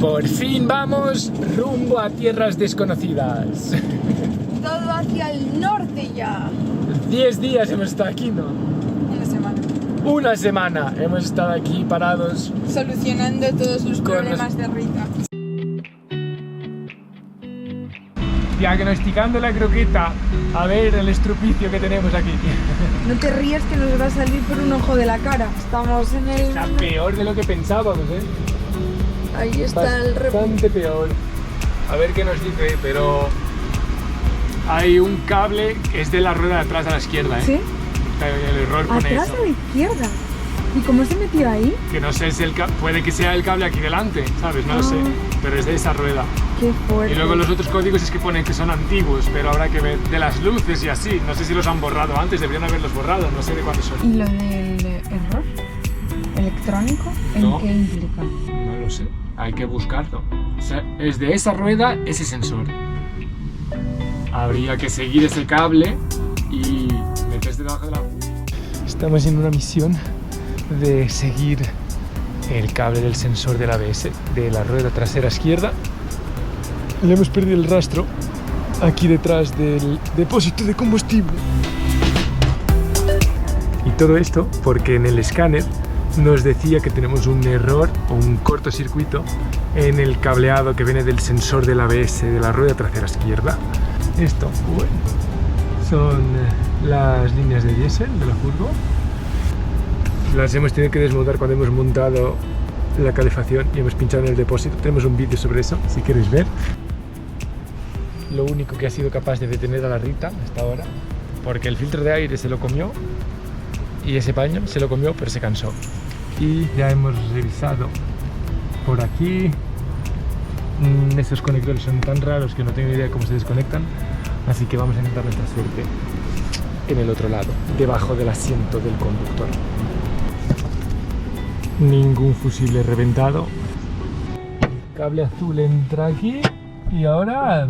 Por fin vamos rumbo a tierras desconocidas. Todo hacia el norte ya. 10 días hemos estado aquí, ¿no? Una semana. Una semana hemos estado aquí parados. Solucionando todos los problemas de Rita. Diagnosticando la croqueta. A ver el estrupicio que tenemos aquí. No te rías que nos va a salir por un ojo de la cara. Estamos en el... Está peor de lo que pensábamos, ¿eh? Ahí está el Bastante peor. A ver qué nos dice, pero... Hay un cable que es de la rueda de atrás a la izquierda, ¿eh? ¿Sí? El error con Atrás eso. a la izquierda. ¿Y cómo se metió ahí? Que no sé, puede que sea el cable aquí delante, ¿sabes? No lo sé, pero es de esa rueda. Qué fuerte. Y luego los otros códigos es que ponen que son antiguos, pero habrá que ver de las luces y así. No sé si los han borrado antes, deberían haberlos borrado, no sé de cuándo son. ¿Y lo del error electrónico? ¿En No. qué implica? No lo sé, hay que buscarlo. O sea, es de esa rueda ese sensor. Habría que seguir ese cable y meterse debajo de la... Estamos en una misión de seguir el cable del sensor del ABS de la rueda trasera izquierda. Le hemos perdido el rastro aquí detrás del depósito de combustible. Y todo esto porque en el escáner nos decía que tenemos un error o un cortocircuito en el cableado que viene del sensor del ABS de la rueda trasera izquierda. Esto, bueno, son las líneas de diésel de la furgo. Las hemos tenido que desmontar cuando hemos montado la calefacción y hemos pinchado en el depósito. Tenemos un vídeo sobre eso, si queréis ver. Lo único que ha sido capaz de detener a la Rita hasta ahora, porque el filtro de aire se lo comió y ese paño se lo comió, pero se cansó. Y ya hemos revisado por aquí. Estos conectores son tan raros que no tengo idea de cómo se desconectan, así que vamos a intentar nuestra suerte en el otro lado, debajo del asiento del conductor. Ningún fusible reventado. Cable azul entra aquí y ahora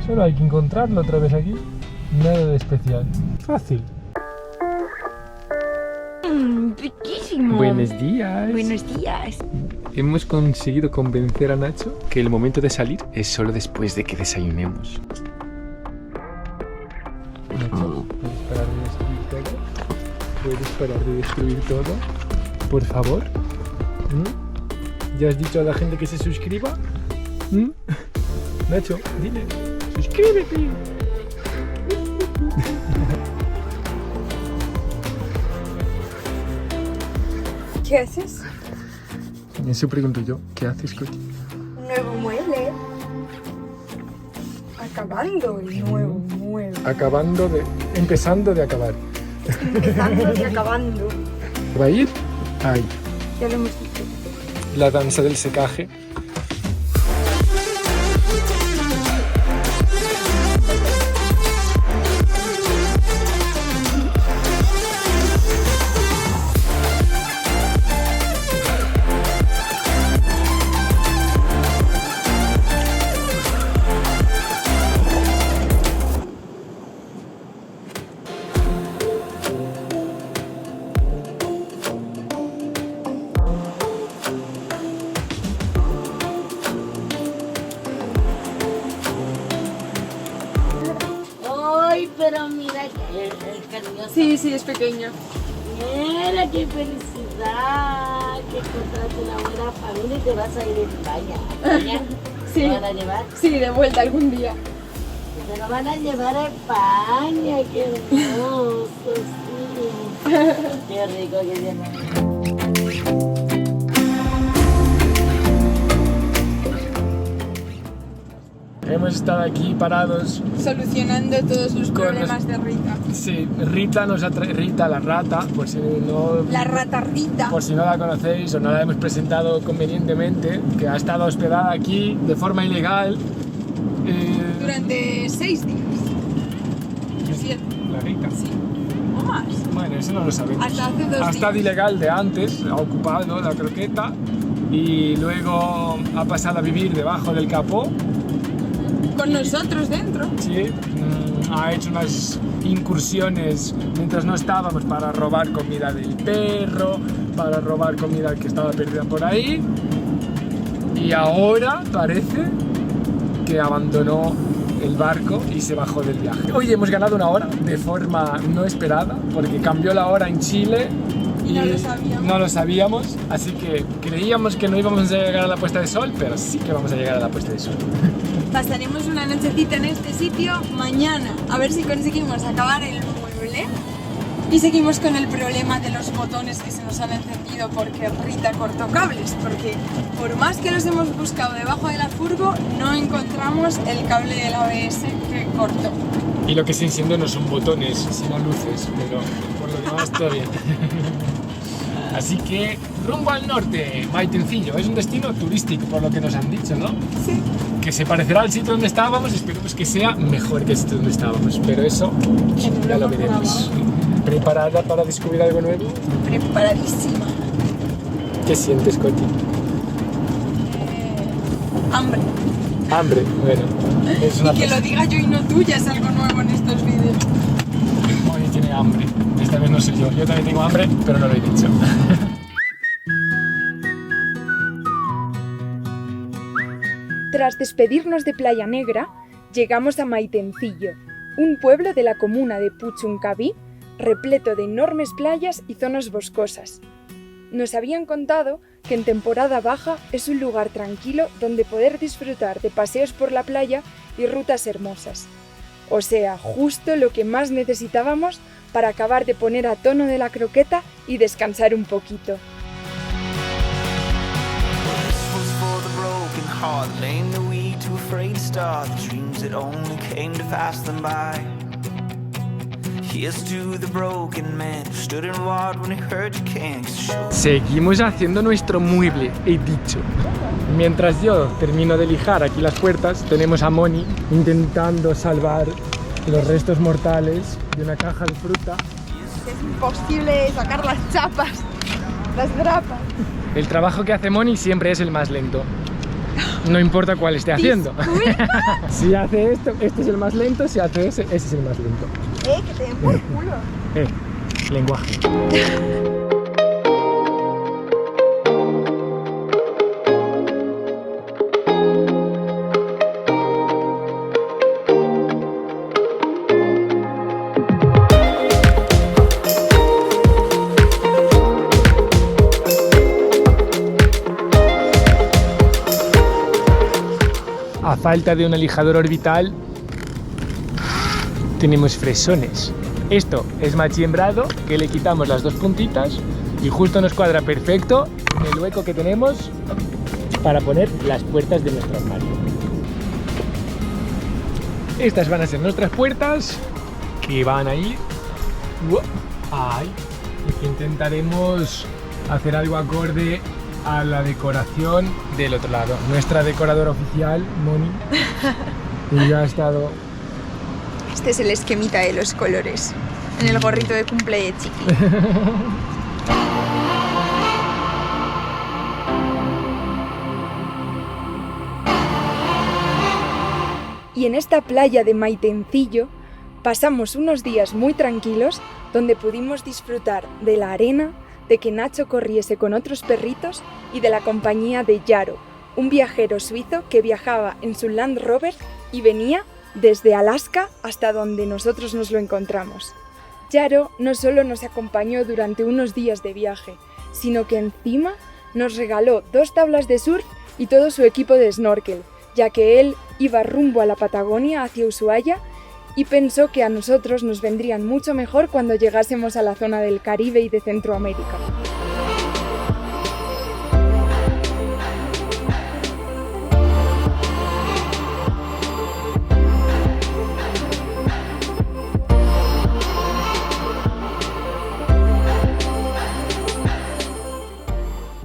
solo hay que encontrarlo otra vez aquí. Nada de especial. Fácil. Riquísimo. Buenos días. Buenos días. Hemos conseguido convencer a Nacho que el momento de salir es solo después de que desayunemos. Nacho, ¿puedes parar de destruir todo? ¿Puedes parar de destruir todo? Por favor. ¿Ya has dicho a la gente que se suscriba? Nacho, dile, suscríbete. ¿Qué haces? Eso pregunto yo. ¿Qué haces, Coti? Nuevo mueble. Acabando el nuevo mueble. Empezando de acabar. Empezando y acabando. ¿Va a ir? Ahí. Ya lo hemos dicho. La danza del secaje. Pero mira que es cariñoso. Sí, sí, es pequeño. Mira qué felicidad que encontraste una buena familia y te vas a ir a España. Sí. ¿Te van a llevar? Sí, de vuelta algún día. Te lo van a llevar a España. Qué hermoso, sí. Qué rico que viene. Hemos estado aquí parados. Solucionando todos los problemas de Rita. Sí, Rita Rita la rata, por si no... La rata Rita. Por si no la conocéis o no la hemos presentado convenientemente, que ha estado hospedada aquí de forma ilegal. Durante 6 días. 7. La Rita. Sí. O más. Bueno, eso no lo sabemos. Hasta hace 2 días. Ha estado ilegal de antes, ha ocupado la croqueta y luego ha pasado a vivir debajo del capó. Con nosotros dentro. Sí, ha hecho unas incursiones mientras no estábamos para robar comida del perro, para robar comida que estaba perdida por ahí. Y ahora parece que abandonó el barco y se bajó del viaje. Hoy hemos ganado una hora de forma no esperada porque cambió la hora en Chile y no lo sabíamos, así que creíamos que no íbamos a llegar a la puesta de sol, pero sí que vamos a llegar a la puesta de sol. Pasaremos una nochecita en este sitio mañana, a ver si conseguimos acabar el mueble. Y seguimos con el problema de los botones que se nos han encendido porque Rita cortó cables, porque por más que los hemos buscado debajo de la furgo, no encontramos el cable del ABS que cortó. Y lo que se enciende no son botones, sino luces, pero por lo demás todo bien. Así que rumbo al norte, Maitencillo, es un destino turístico por lo que nos han dicho, ¿no? Sí. Que se parecerá al sitio donde estábamos, esperemos que sea mejor que el sitio donde estábamos, pero eso ya lo veremos. ¿Preparada para descubrir algo nuevo? Preparadísima. ¿Qué sientes, Coti? Hambre. Hambre, bueno. Es una Y que lo diga yo y no tú ya es algo nuevo en estos vídeos. Moni tiene hambre. Esta vez no soy yo. Yo también tengo hambre, pero no lo he dicho. Tras despedirnos de Playa Negra, llegamos a Maitencillo, un pueblo de la comuna de Puchuncaví, repleto de enormes playas y zonas boscosas. Nos habían contado que en temporada baja es un lugar tranquilo donde poder disfrutar de paseos por la playa y rutas hermosas. O sea, justo lo que más necesitábamos para acabar de poner a tono de la croqueta y descansar un poquito. Seguimos haciendo nuestro mueble, he dicho. Mientras yo termino de lijar aquí las puertas, tenemos a Moni intentando salvar los restos mortales de una caja de fruta. Es imposible sacar las chapas, las grapas. El trabajo que hace Moni siempre es el más lento. No importa cuál esté haciendo. Si hace esto, este es el más lento. Si hace ese es el más lento. Que te den por culo. Lenguaje. A falta de un lijador orbital, tenemos fresones. Esto es machiembrado, que le quitamos las dos puntitas y justo nos cuadra perfecto en el hueco que tenemos para poner las puertas de nuestro armario. Estas van a ser nuestras puertas, que van a ir ahí, y que intentaremos hacer algo acorde a la decoración del otro lado. Nuestra decoradora oficial, Moni, que ya ha estado... Este es el esquemita de los colores, en el gorrito de cumple de Chiqui. Y en esta playa de Maitencillo pasamos unos días muy tranquilos donde pudimos disfrutar de la arena, de que Nacho corriese con otros perritos y de la compañía de Yaro, un viajero suizo que viajaba en su Land Rover y venía desde Alaska hasta donde nosotros nos lo encontramos. Yaro no solo nos acompañó durante unos días de viaje, sino que encima nos regaló 2 tablas de surf y todo su equipo de snorkel, ya que él iba rumbo a la Patagonia hacia Ushuaia y pensó que a nosotros nos vendrían mucho mejor cuando llegásemos a la zona del Caribe y de Centroamérica.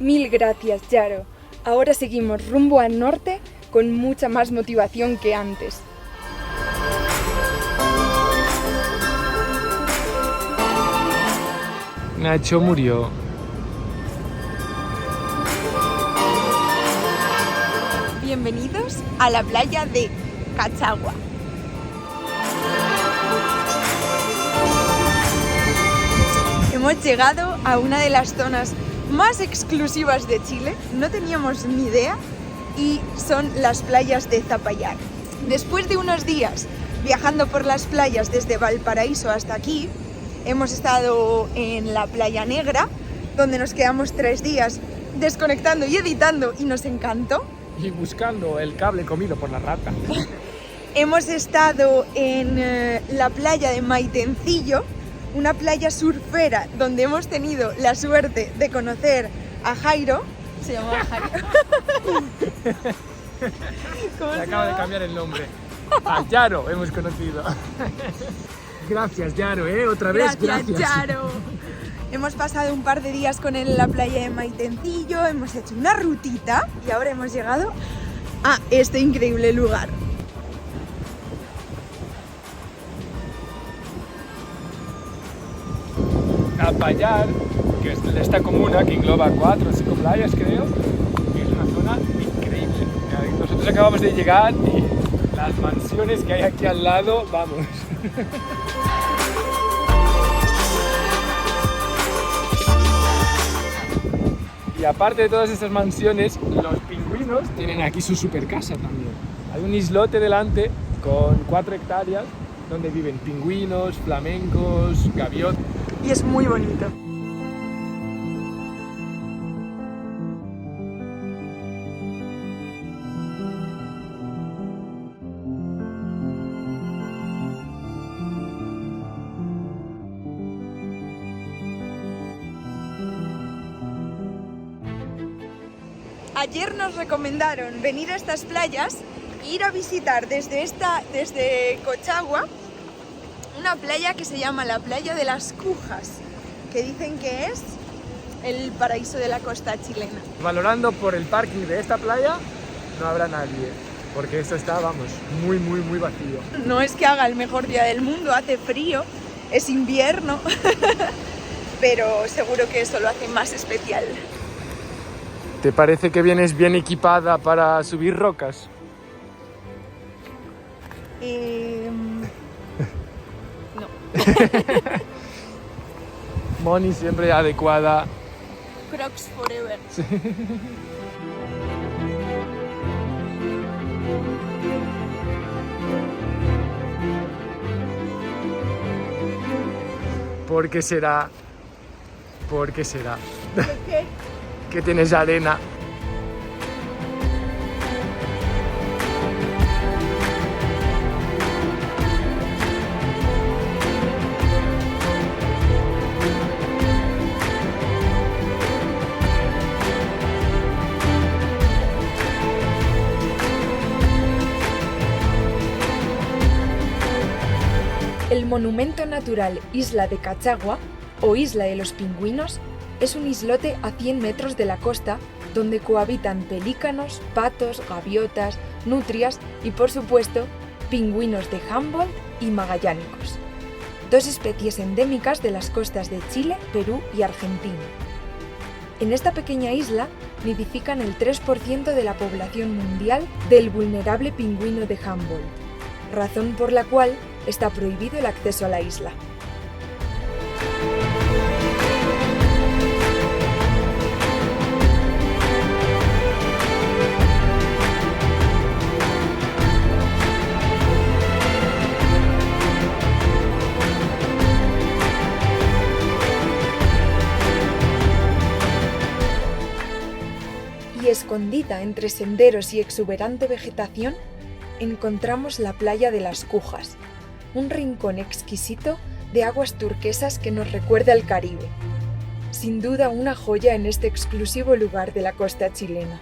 Mil gracias, Yaro. Ahora seguimos rumbo al norte con mucha más motivación que antes. Nacho murió. Bienvenidos a la playa de Cachagua. Hemos llegado a una de las zonas más exclusivas de Chile, no teníamos ni idea y son las playas de Zapallar. Después de unos días viajando por las playas desde Valparaíso hasta aquí, hemos estado en la Playa Negra, donde nos quedamos 3 días desconectando y editando y nos encantó. Y buscando el cable comido por la rata. Hemos estado en la playa de Maitencillo, una playa surfera donde hemos tenido la suerte de conocer a Jairo. Se llamaba Jairo. ¿Cómo se acaba de cambiar el nombre. A Yaro hemos conocido. Gracias, Yaro, otra vez gracias. Yaro. Hemos pasado un par de días con él en la playa de Maitencillo, hemos hecho una rutita y ahora hemos llegado a este increíble lugar. Zapallar, que es esta comuna que engloba 4 o 5 playas, creo, y es una zona increíble. Nosotros acabamos de llegar y las mansiones que hay aquí al lado, vamos. Y aparte de todas estas mansiones, los pingüinos tienen aquí su super casa también. Hay un islote delante con 4 hectáreas donde viven pingüinos, flamencos, gaviotas. Y es muy bonito. Ayer nos recomendaron venir a estas playas e ir a visitar desde Cochagua una playa que se llama la Playa de las Cujas, que dicen que es el paraíso de la costa chilena. Valorando por el parking de esta playa, no habrá nadie, porque esto está, vamos, muy vacío. No es que haga el mejor día del mundo, hace frío, es invierno, pero seguro que eso lo hace más especial. ¿Te parece que vienes bien equipada para subir rocas? No. Moni siempre adecuada. Crocs forever. Sí. ¿Por qué será? ¿Por qué será? ¿Qué? Que tienes arena. El monumento natural Isla de Cachagua, o Isla de los Pingüinos, es un islote a 100 metros de la costa donde cohabitan pelícanos, patos, gaviotas, nutrias y, por supuesto, pingüinos de Humboldt y magallánicos, 2 especies endémicas de las costas de Chile, Perú y Argentina. En esta pequeña isla nidifican el 3% de la población mundial del vulnerable pingüino de Humboldt, razón por la cual está prohibido el acceso a la isla. Y escondida entre senderos y exuberante vegetación, encontramos la Playa de las Cujas, un rincón exquisito de aguas turquesas que nos recuerda al Caribe. Sin duda una joya en este exclusivo lugar de la costa chilena.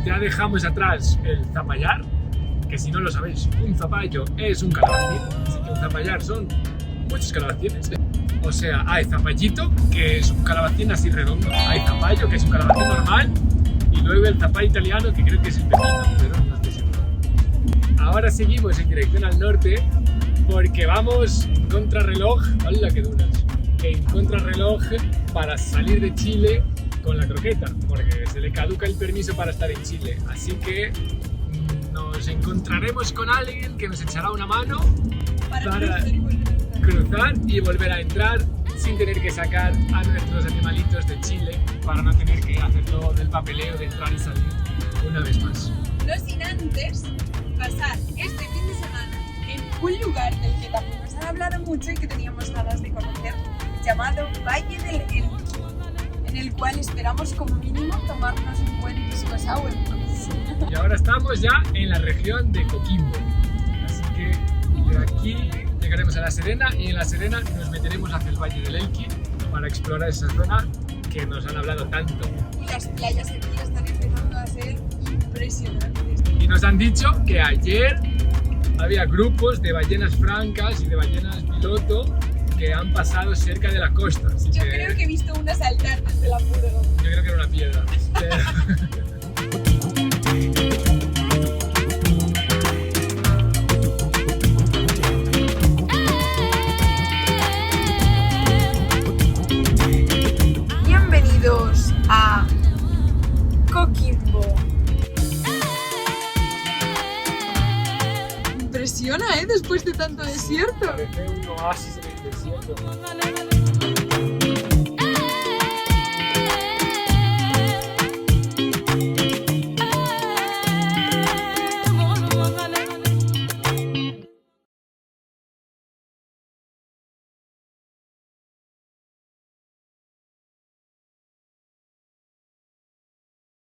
Ya dejamos atrás el zapallar, que si no lo sabéis, un zapallo es un calabacín, así que un zapallar son muchos calabacines. O sea, hay zapallito, que es un calabacín así redondo, hay zapallo, que es un calabacín normal, y luego el zapallo italiano, que creo que es el pepino, pero no estoy seguro. Ahora seguimos en dirección al norte, porque vamos contrarreloj. ¡Hala, qué duras! en contrarreloj para salir de Chile con la croqueta, porque se le caduca el permiso para estar en Chile. Así que nos encontraremos con alguien que nos echará una mano para cruzar y volver a entrar sin tener que sacar a nuestros animalitos de Chile para no tener que hacer todo el papeleo de entrar y salir una vez más. No sin antes pasar este fin de semana en un lugar del que también nos han hablado mucho y que teníamos ganas de conocer, llamado Valle del Elqui, en el cual esperamos como mínimo tomarnos un buen pisco sour. Y ahora estamos ya en la región de Coquimbo, así que de aquí llegaremos a La Serena y en La Serena nos meteremos hacia el Valle del Elqui para explorar esa zona que nos han hablado tanto. Y las playas aquí están empezando a ser impresionantes. Y nos han dicho que ayer había grupos de ballenas francas y de ballenas piloto que han pasado cerca de la costa. Así Yo creo que he visto una saltar desde la purga. Yo creo que era una piedra. Bienvenidos a Coquimbo. Impresiona, después de tanto desierto. Parece un oasis en el desierto.